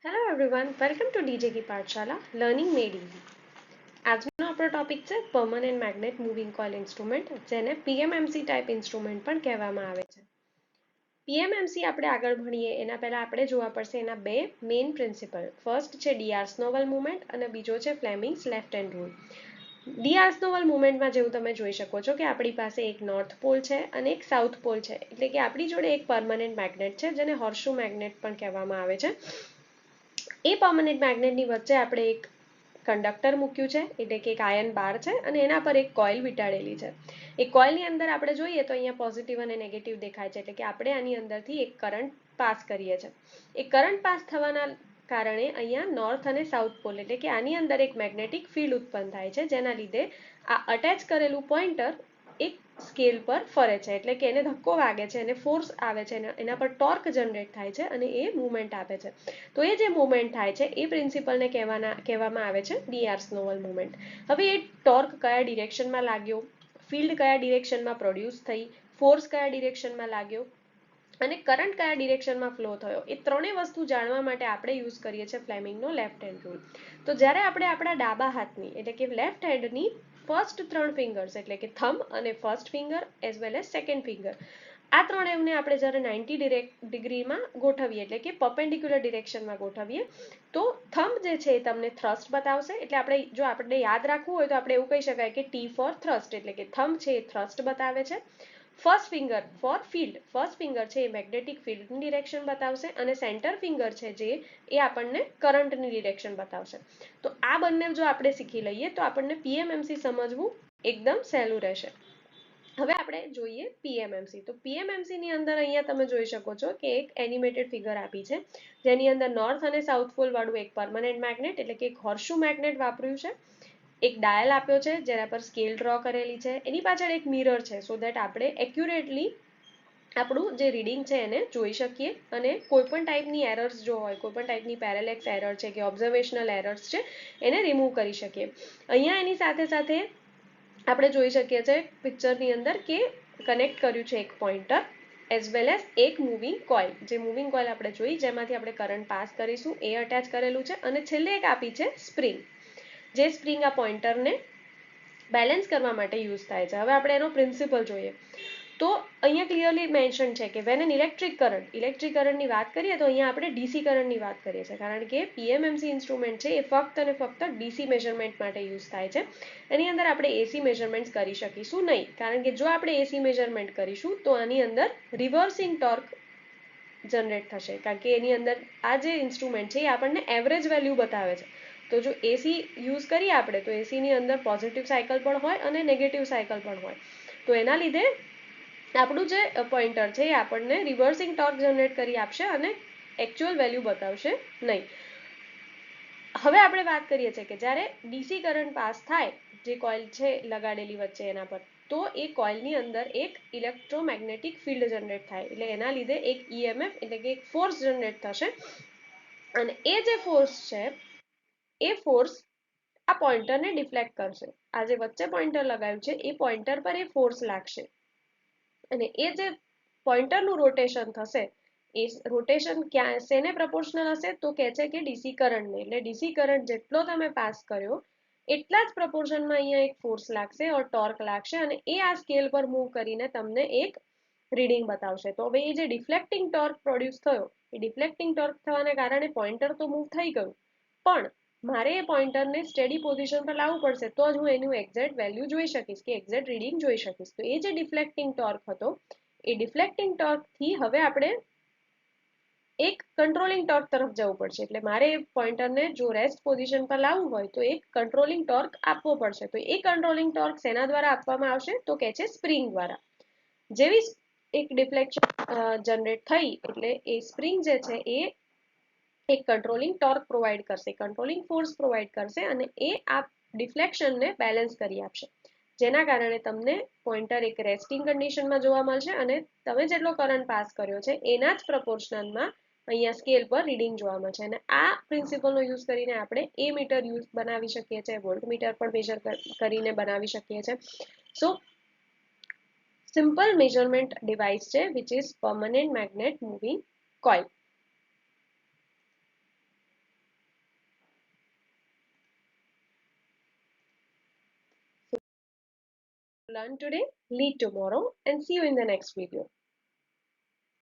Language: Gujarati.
Hello everyone, welcome to DJ Ki Pathshala learning made easy. આજનો આપણો ટોપિક છે permanent magnet moving coil instrument, જેને પીએમએમસી ટાઈપ ઇન્સ્ટ્રુમેન્ટ પણ કહેવામાં આવે છે. પીએમએમસી આપણે આગળ ભણીએ એના પહેલાં આપણે જોવા પડશે એના બે મેઇન પ્રિન્સિપલ. ફર્સ્ટ છે ડીઆર સ્નોવલ મુવમેન્ટ અને બીજો છે ફ્લેમિંગ્સ લેફ્ટ હેન્ડ રૂલ. ડીઆર સ્નોવલ મુવમેન્ટમાં જેવું તમે જોઈ શકો છો કે આપણી પાસે એક નોર્થ પોલ છે અને એક સાઉથ પોલ છે, એટલે કે આપણી જોડે એક પરમનન્ટ મેગ્નેટ છે જેને હોર્સશુ મેગ્નેટ પણ કહેવામાં આવે છે. એ પરમનન્ટ મેગ્નેટની વચ્ચે આપણે એક કંડક્ટર મૂક્યું છે, એટલે કે એક આયર્ન બાર છે અને એના પર એક કોઇલ વીંટાળેલી છે. એ કોઇલની અંદર આપણે જોઈએ તો અહીંયા પોઝિટિવ અને નેગેટિવ દેખાય છે, એટલે કે આપણે આની અંદરથી એક કરંટ પાસ કરીએ છીએ. એ કરંટ પાસ થવાના કારણે અહીંયા નોર્થ અને સાઉથ પોલ, એટલે કે આની અંદર એક મેગ્નેટિક ફિલ્ડ ઉત્પન્ન થાય છે, જેના લીધે આ અટેચ કરેલું પોઇન્ટર એક સ્કેલ પર ફરે છે, એટલે કે એને ધક્કો વાગે છે, એને ફોર્સ આવે છે, એના પર ટોર્ક જનરેટ થાય છે અને એ મૂવમેન્ટ આપે છે. તો એ જે મૂવમેન્ટ થાય છે એ પ્રિન્સિપલને કહેવામાં આવે છે ડીઆર સ્નોવલ મૂવમેન્ટ. હવે એ ટોર્ક કયા ડિરેક્શનમાં લાગ્યો, ફિલ્ડ કયા ડિરેક્શનમાં પ્રોડ્યુસ થઈ, ફોર્સ કયા ડિરેક્શનમાં લાગ્યો અને કરંટ કયા ડિરેક્શનમાં ફ્લો થયો, એ ત્રણેય વસ્તુ જાણવા માટે આપણે યુઝ કરીએ છીએ ફ્લેમિંગનો લેફ્ટ હેન્ડ રૂલ. તો જ્યારે આપણે આપણા ડાબા હાથની, એટલે કે લેફ્ટ હેન્ડની ફર્સ્ટ ત્રણ ફિંગર્સ, એટલે કે થંબ અને first finger as well as second finger, આ ત્રણેયને આપણે જ્યારે 90 ડિગ્રીમાં ગોઠવીએ, એટલે કે પર્પેન્ડિક્યુલર ડિરેક્શનમાં ગોઠવીએ, તો થંબ જે છે એ તમને થ્રસ્ટ બતાવશે. એટલે આપણે યાદ રાખવું હોય તો આપણે એવું કહી શકાય કે ટી ફોર થ્રસ્ટ, એટલે કે થંબ છે એ થ્રસ્ટ બતાવે છે. First finger for field, first finger છે એ મેગ્નેટિક ફિલ્ડની ડિરેક્શન બતાવશે અને સેન્ટર ફિંગર છે જે એ આપણને કરંટની ડિરેક્શન બતાવશે. તો આ બંને જો આપણે શીખી લઈએ તો આપણને પીએમએમસી સમજવું એકદમ સહેલું રહેશે. હવે આપણે જોઈએ પીએમએમસી. તો પીએમએમસીની અંદર અહીંયા તમે જોઈ શકો છો કે એક એનિમેટેડ ફિગર આપી છે, જેની અંદર નોર્થ અને સાઉથ પોલ વાળું એક પરમનન્ટ મેગ્નેટ, એટલે કે એક હોર્સશુ મેગ્નેટ વાપર્યું છે. એક ડાયલ આપ્યો છે જેના પર સ્કેલ ડ્રો કરેલી છે, એની પાછળ એક મિરર છે, સો દેટ આપણે એક્યુરેટલી આપણું જે રીડિંગ છે એને જોઈ શકીએ અને કોઈપણ ટાઈપની એરર્સ જો હોય, કોઈપણ ટાઈપની પેરેલેક્સ એરર છે કે ઓબ્ઝર્વેશનલ એરર્સ છે, એને રિમૂવ કરી શકીએ. અહીંયા એની સાથે સાથે આપણે જોઈ શકીએ છીએ પિક્ચરની અંદર કે કનેક્ટ કર્યું છે એક પોઇન્ટર એઝ વેલ એઝ એક મૂવિંગ કોઇલ. જે મૂવિંગ કોઇલ આપણે જોઈ જેમાંથી આપણે કરંટ પાસ કરીશું એ અટેચ કરેલું છે અને છેલ્લે એક આપી છે સ્પ્રિંગ, જે સ્પ્રિંગ આ પોઇન્ટરને બેલેન્સ કરવા માટે યુઝ થાય છે. હવે આપણે એનો પ્રિન્સિપલ જોઈએ તો અહીંયા ક્લિયરલી મેન્શન છે કે વેન એન ઇલેક્ટ્રિક કરંટની વાત કરીએ તો અહીંયા આપણે ડીસી કરંટની વાત કરીએ છીએ, કારણ કે પીએમએમસી ઇન્સ્ટ્રુમેન્ટ છે એ ફક્ત અને ફક્ત ડીસી મેઝરમેન્ટ માટે યુઝ થાય છે. એની અંદર આપણે એસી મેઝરમેન્ટ કરી શકીશું નહીં, કારણ કે જો આપણે એસી મેઝરમેન્ટ કરીશું તો આની અંદર રિવર્સિંગ ટોર્ક જનરેટ થશે, કારણ કે એની અંદર આ જે ઇન્સ્ટ્રુમેન્ટ છે એ આપણને એવરેજ વેલ્યુ બતાવે છે. તો જો એસી યુઝ કરીએ આપણે તો એસીની અંદર પોઝિટિવ સાયકલ પણ હોય અને નેગેટિવ સાયકલ પણ હોય, તો એના લીધે આપણું જે પોઇન્ટર છે એ આપણને રિવર્સિંગ ટોર્ક જનરેટ કરી આપશે અને એકચ્યુઅલ વેલ્યુ બતાવશે નહીં. હવે આપણે વાત કરીએ છીએ કે જ્યારે ડીસી કરંટ પાસ થાય, જે કોઇલ છે લગાડેલી વચ્ચે એના પર, તો એ કોઇલની અંદર એક ઇલેક્ટ્રોમેગ્નેટિક ફિલ્ડ જનરેટ થાય, એટલે એના લીધે એક ઈએમએફ, એટલે કે એક ફોર્સ જનરેટ થશે અને એ જે ફોર્સ છે એ ફોર્સ આ પોઇન્ટરને ડિફ્લેક્ટ કરશે. આ જે વચ્ચે પોઇન્ટર લગાવ્યું છે એ પોઇન્ટર પર એ ફોર્સ લાગશે અને એ જે પોઇન્ટરનું રોટેશન થશે એ રોટેશન ક્યાં શેને પ્રપોર્શનલ હશે, તો કહે છે કે ડીસી કરંટને. એટલે ડીસી કરંટ જેટલો તમે પાસ કર્યો એટલા જ પ્રપોર્શનમાં અહીંયા એક ફોર્સ લાગશે ઓર ટોર્ક લાગશે અને એ આ સ્કેલ પર મૂવ કરીને તમને એક રીડિંગ બતાવશે. તો હવે એ જે ડિફ્લેક્ટિંગ ટોર્ક પ્રોડ્યુસ થયો, એ ડિફ્લેક્ટિંગ ટોર્ક થવાને કારણે પોઇન્ટર તો મૂવ થઈ ગયું, પણ મારે એ પોઇન્ટરને સ્ટેડી પોઝિશન પર લાવવું પડશે તો જ હું એનું એક્ઝેક્ટ વેલ્યુ જોઈ શકીશ, કે એક્ઝેક્ટ રીડિંગ જોઈ શકીશ. તો એ જે ડિફ્લેક્ટિંગ ટોર્ક હતો એ ડિફ્લેક્ટિંગ ટોર્કથી હવે આપણે એક કંટ્રોલિંગ ટોર્ક તરફ જવું પડશે. એટલે મારે પોઇન્ટરને જો રેસ્ટ પોઝિશન પર લાવવું હોય તો એક કંટ્રોલિંગ ટોર્ક આપવો પડશે. તો એ કંટ્રોલિંગ ટોર્ક શેના દ્વારા આપવામાં આવશે, તો કે છે સ્પ્રિંગ દ્વારા. જેવી એક ડિફ્લેક્શન જનરેટ થઈ એટલે એ સ્પ્રિંગ જે છે એ એક કંટ્રોલિંગ ટોર્ક પ્રોવાઈડ કરશે, કંટ્રોલિંગ ફોર્સ પ્રોવાઈડ કરશે અને એ આ ડિફ્લેક્શનને બેલેન્સ કરી આપશે, જેના કારણે તમને પોઇન્ટર એક રેસ્ટિંગ કન્ડિશનમાં જોવા મળશે અને તમે જેટલો કરંટ પાસ કર્યો છે એના જ પ્રપોર્શનલમાં અહીંયા સ્કેલ પર રીડિંગ જોવા મળશે. અને આ પ્રિન્સિપલનો યુઝ કરીને આપણે એ મીટર બનાવી શકીએ છીએ, વોલ્ટ મીટર પણ મેજર કરીને બનાવી શકીએ છીએ. સો સિમ્પલ મેઝરમેન્ટ ડિવાઇસ છે which is permanent magnet moving coil. learn today, lead tomorrow, and see you in the next video.